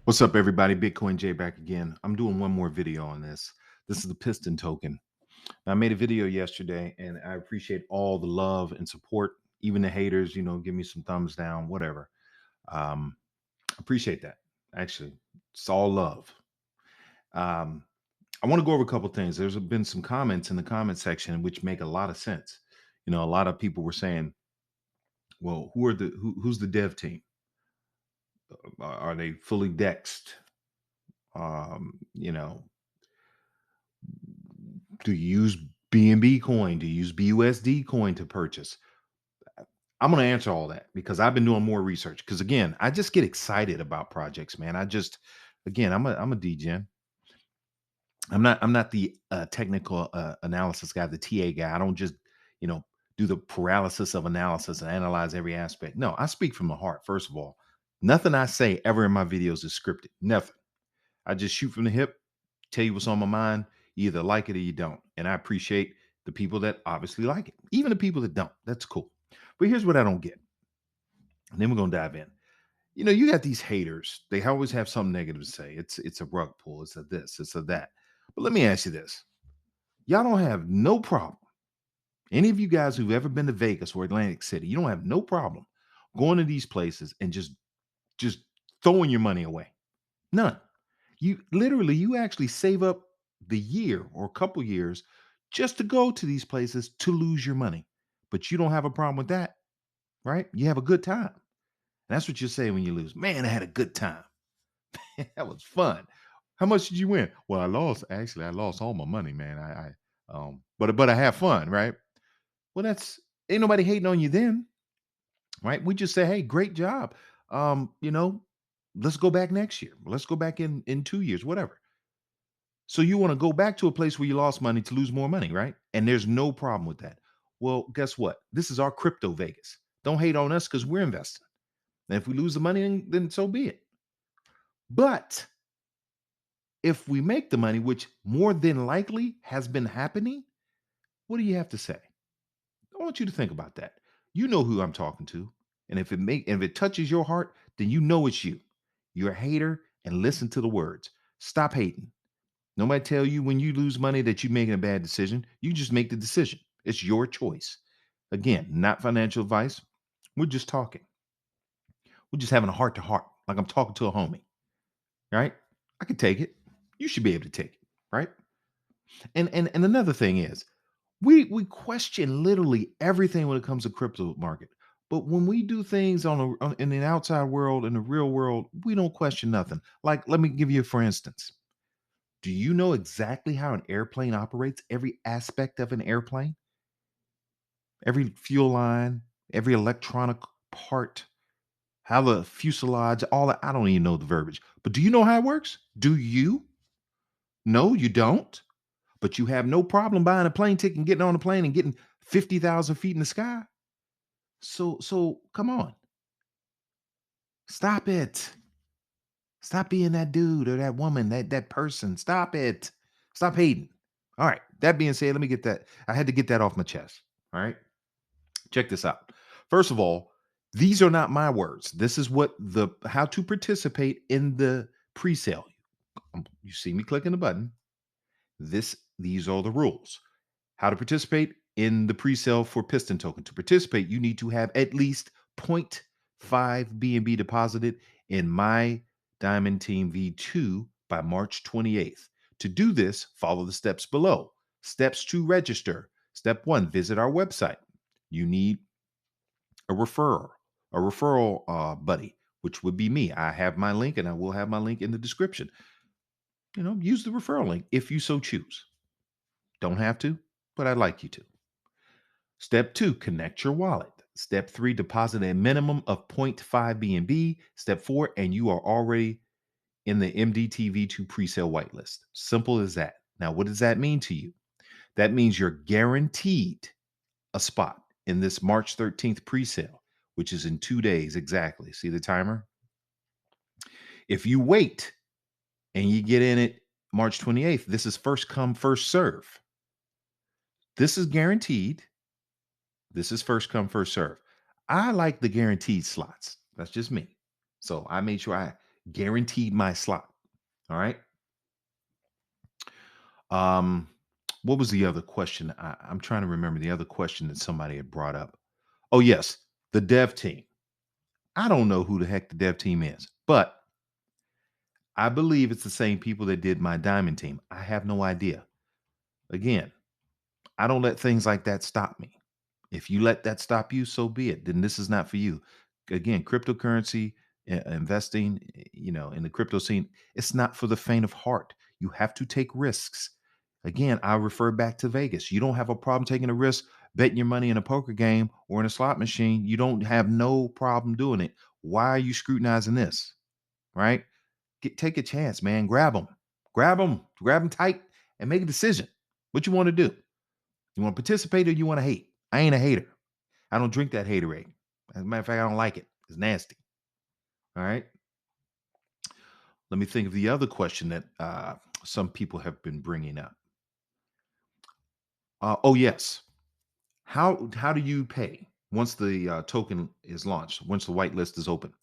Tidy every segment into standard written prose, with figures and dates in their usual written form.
What's up, everybody? Bitcoin J back again. I'm doing one more video on this. This is the Piston token. I made a video yesterday, and I appreciate all the love and support. Even the haters, give me some thumbs down, whatever. Um, appreciate that. Actually, it's all love. Um, I want to go over a couple things. There's been some comments in the comment section which make a lot of sense. A lot of people were saying, "Well, who's the dev team? Are they fully dexed? Um, you know, Do you use BNB coin? Do you use BUSD coin to purchase? I'm going to answer all that because I've been doing more research. Because again, I just get excited about projects, man. Again, I'm a degen. I'm not the technical analysis guy, the TA guy. I don't just you know do the paralysis of analysis and analyze every aspect. No, I speak from the heart. First of all, nothing I say ever in my videos is scripted. Nothing. I just shoot from the hip, tell you what's on my mind. You either like it or you don't. And I appreciate the people that obviously like it. Even the people that don't. That's cool. But here's what I don't get. And then we're gonna dive in. You got these haters. They always have something negative to say. It's a rug pull. It's a this. It's a that. But let me ask you this: y'all don't have no problem. Any of you guys who've ever been to Vegas or Atlantic City, you don't have no problem going to these places and just throwing your money away. None. You actually save up the year or a couple years just to go to these places to lose your money. But you don't have a problem with that, right? You have a good time. That's what you say when you lose. Man, I had a good time. That was fun. How much did you win? Well, I lost. Actually, I lost all my money, man. But I have fun, right? Well, that's ain't nobody hating on you then, right? We just say, hey, great job. Um, you know, let's go back next year. Let's go back in 2 years, whatever. So you want to go back to a place where you lost money to lose more money, right? And there's no problem with that. Well, guess what? This is our crypto Vegas. Don't hate on us because we're investing. And if we lose the money, then so be it. But if we make the money, which more than likely has been happening, what do you have to say? I want you to think about that. You know who I'm talking to. And if it touches your heart, then you know it's you. You're a hater and listen to the words. Stop hating. Nobody tell you when you lose money that you're making a bad decision. You just make the decision. It's your choice. Again, not financial advice. We're just talking. We're just having a heart to heart, like I'm talking to a homie, right? I can take it. You should be able to take it, right? And another thing is, we question literally everything when it comes to crypto market. But when we do things in the outside world, in the real world, we don't question nothing. Like, let me give you for instance. Do you know exactly how an airplane operates? Every aspect of an airplane, every fuel line, every electronic part, how the fuselage, all that. I don't even know the verbiage, but do you know how it works? Do you? No, you don't. But you have no problem buying a plane ticket and getting on a plane and getting 50,000 feet in the sky. So come on, stop it. Stop being that dude or that woman, that person. Stop it. Stop hating. All right. That being said, let me get that. I had to get that off my chest. All right. Check this out. First of all, these are not my words. This is what the how to participate in the pre-sale. You see me clicking the button. These are the rules. How to participate in the pre-sale for Piston token. To participate, you need to have at least zero point 0.5 BNB deposited in my Diamond Team V2 by March 28th. To do this, follow the steps below. Steps to register. Step 1, visit our website. You need a referral buddy, which would be me. I have my link and I will have my link in the description. Use the referral link if you so choose. Don't have to, but I'd like you to. Step 2, connect your wallet. Step 3, deposit a minimum of 0.5 BNB. Step 4, and you are already in the MDTV2 presale whitelist. Simple as that. Now, what does that mean to you? That means you're guaranteed a spot in this March 13th presale, which is in 2 days exactly. See the timer? If you wait and you get in it March 28th, this is first come, first serve. This is guaranteed. This is first come, first serve. I like the guaranteed slots. That's just me. So I made sure Guaranteed my slot. All right. Um, what was the other question? I'm trying to remember the other question that somebody had brought up. Oh, yes, the dev team. I don't know who the heck the dev team is, but I believe it's the same people that did my diamond team. I have no idea. Again, I don't let things like that stop me. If you let that stop you, so be it. Then this is not for you. Again, cryptocurrency, investing, in the crypto scene, it's not for the faint of heart. You have to take risks. Again, I refer back to Vegas. You don't have a problem taking a risk, betting your money in a poker game or in a slot machine. You don't have no problem doing it. Why are you scrutinizing this? Right? Take a chance, man. Grab them tight, and make a decision. What you want to do? You want to participate or you want to hate? I ain't a hater. I don't drink that haterade. As a matter of fact, I don't like it. It's nasty. All right. Let me think of the other question that some people have been bringing up. Oh yes. How do you pay once the token is launched? Once the whitelist is open,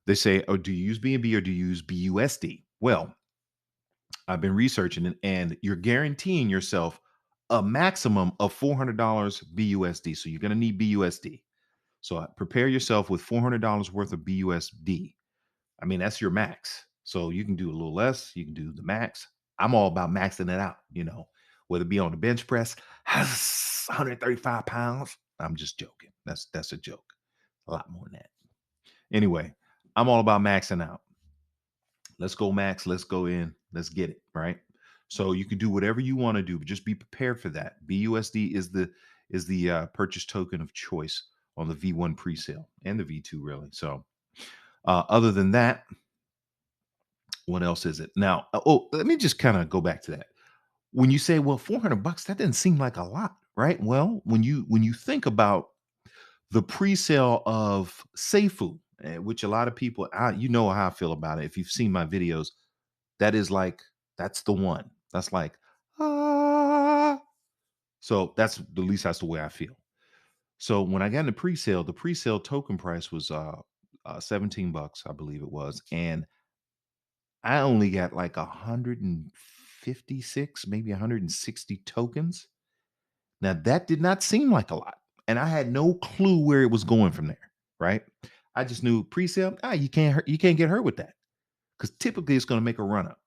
they say, "Oh, do you use BNB or do you use BUSD?" Well, I've been researching it, and you're guaranteeing yourself a maximum of $400 BUSD. So you're going to need BUSD. So prepare yourself with $400 worth of BUSD. I mean, that's your max. So you can do a little less, you can do the max. I'm all about maxing it out, whether it be on the bench press, 135 pounds. I'm just joking. That's a joke. A lot more than that. Anyway, I'm all about maxing out. Let's go max. Let's go in. Let's get it. Right. So you can do whatever you want to do, but just be prepared for that. BUSD is the purchase token of choice on the V1 presale and the V2 really. So other than that, what else is it? Now, let me just kind of go back to that. When you say, well, $400, that doesn't seem like a lot, right? Well, when you think about the pre-sale of Seifu, which a lot of people, you know how I feel about it. If you've seen my videos, that is like that's the one. That's like ah. So that's the least that's the way I feel. So when I got into pre-sale, the pre-sale token price was $17, I believe it was, and I only got like 156, maybe 160 tokens. Now that did not seem like a lot. And I had no clue where it was going from there. Right. I just knew pre-sale. You can't get hurt with that. Because typically it's going to make a run up.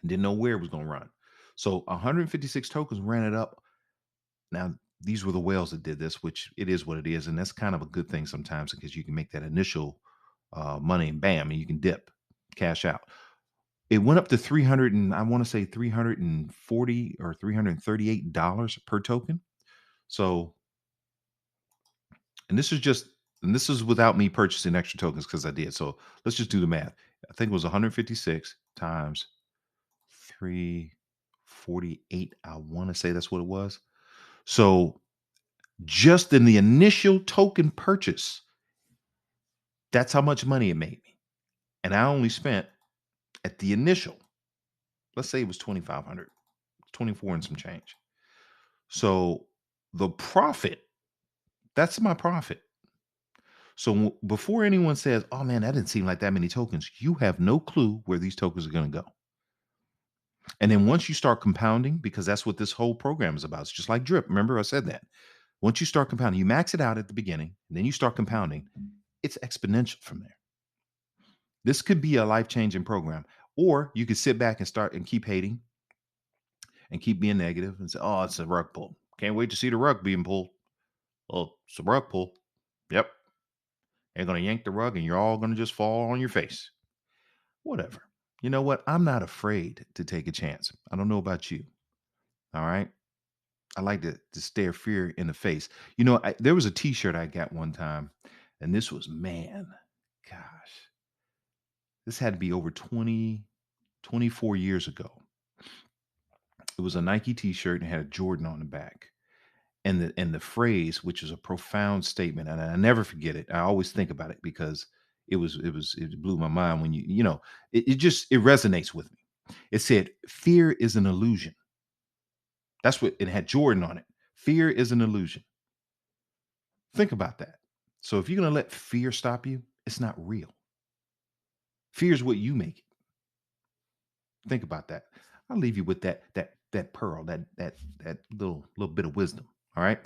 Didn't know where it was going to run. So 156 tokens ran it up. Now, these were the whales that did this, which it is what it is. And that's kind of a good thing sometimes because you can make that initial money and bam, and you can dip, cash out. It went up to 300 and I want to say 340 or $338 per token. So, and this is without me purchasing extra tokens because I did. So let's just do the math. I think it was 156 times 348. I want to say that's what it was. So just in the initial token purchase, that's how much money it made me. And I only spent at the initial, let's say it was 2,500, 24 and some change. So the profit, that's my profit. So before anyone says, "Oh man, that didn't seem like that many tokens," you have no clue where these tokens are going to go. And then once you start compounding, because that's what this whole program is about, it's just like drip. Remember, I said that. Once you start compounding, you max it out at the beginning, and then you start compounding, it's exponential from there. This could be a life changing program, or you could sit back and start and keep hating and keep being negative and say, "Oh, it's a rug pull. Can't wait to see the rug being pulled." Well, it's a rug pull. Yep. They're going to yank the rug and you're all going to just fall on your face. Whatever. You know what? I'm not afraid to take a chance. I don't know about you. All right. I like to stare fear in the face. There was a t-shirt I got one time, and this was, man, gosh, this had to be over 20, 24 years ago. It was a Nike t-shirt and had a Jordan on the back. And the phrase, which is a profound statement, and I never forget it. I always think about it because it blew my mind when it resonates with me. It said, "Fear is an illusion." That's what it had, Jordan on it. Fear is an illusion. Think about that. So if you're gonna let fear stop you, it's not real. Fear is what you make it. Think about that. I'll leave you with that pearl, that little bit of wisdom. All right.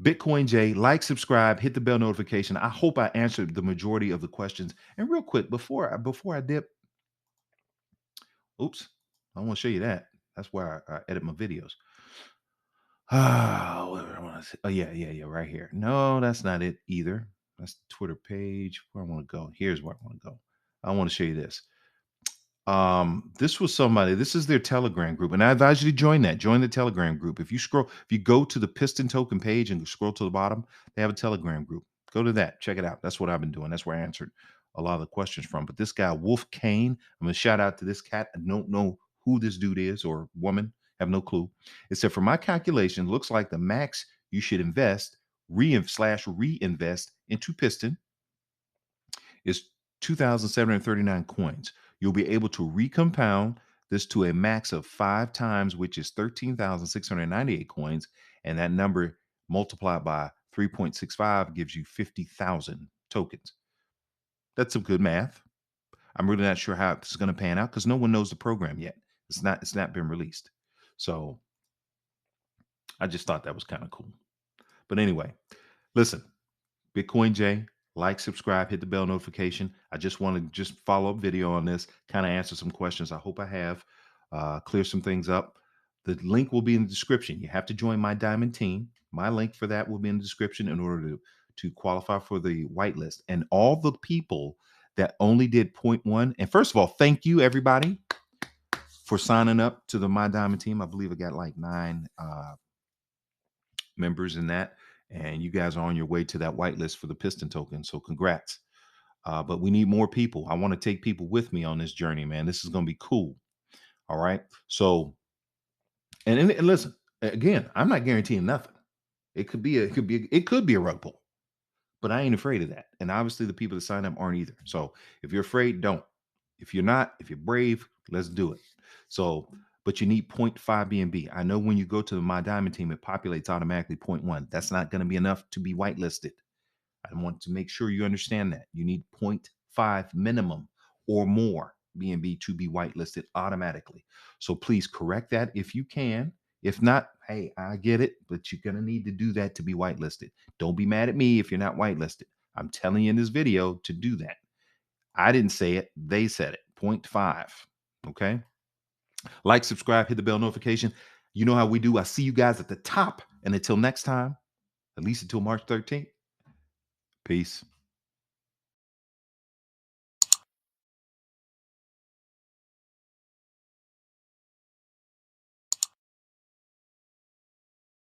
Bitcoin J, like, subscribe, hit the bell notification. I hope I answered the majority of the questions. And real quick, before I dip, oops, I want to show you that. That's where I edit my videos. Ah, what do I want to say? Oh, yeah, right here. No, that's not it either. That's the Twitter page. Where I want to go. Here's where I want to go. I want to show you this. This was somebody, this is their Telegram group, and I advise you to join that. Join the Telegram group. If you go to the Piston Token page and scroll to the bottom, they have a Telegram group. Go to that, check it out. That's what I've been doing. That's where I answered a lot of the questions from. But this guy, Wolf Kane, I'm gonna shout out to this cat. I don't know who this dude is or woman, have no clue. It said, for my calculation, looks like the max you should reinvest into Piston is 2,739 coins. You'll be able to recompound this to a max of 5 times, which is 13,698 coins. And that number multiplied by 3.65 gives you 50,000 tokens. That's some good math. I'm really not sure how this is going to pan out because no one knows the program yet. It's not been released. So I just thought that was kind of cool. But anyway, listen, Bitcoin J, like, subscribe, hit the bell notification. I just want to just follow up video on this, kind of answer some questions. I hope I have clear some things up. The link will be in the description. You have to join my diamond team. My link for that will be in the description in order to qualify for the whitelist. And all the people that only did point one. And first of all, thank you everybody for signing up to the my diamond team. I believe I got like 9 members in that, and you guys are on your way to that whitelist for the Piston token. So congrats. But we need more people. I want to take people with me on this journey, man. This is going to be cool. All right. So, and listen, again, I'm not guaranteeing nothing. It could be a rug pull, but I ain't afraid of that. And obviously the people that sign up aren't either. So if you're afraid, don't. If you're not, if you're brave, let's do it. So, but you need 0.5 BNB. I know when you go to the My Diamond team, it populates automatically 0.1. That's not going to be enough to be whitelisted. I want to make sure you understand that. You need 0.5 minimum or more BNB to be whitelisted automatically. So please correct that if you can. If not, hey, I get it, but you're going to need to do that to be whitelisted. Don't be mad at me if you're not whitelisted. I'm telling you in this video to do that. I didn't say it. They said it. 0.5. Okay. Like, subscribe, hit the bell notification. You know how we do. I see you guys at the top. And until next time, at least until March 13th. Peace.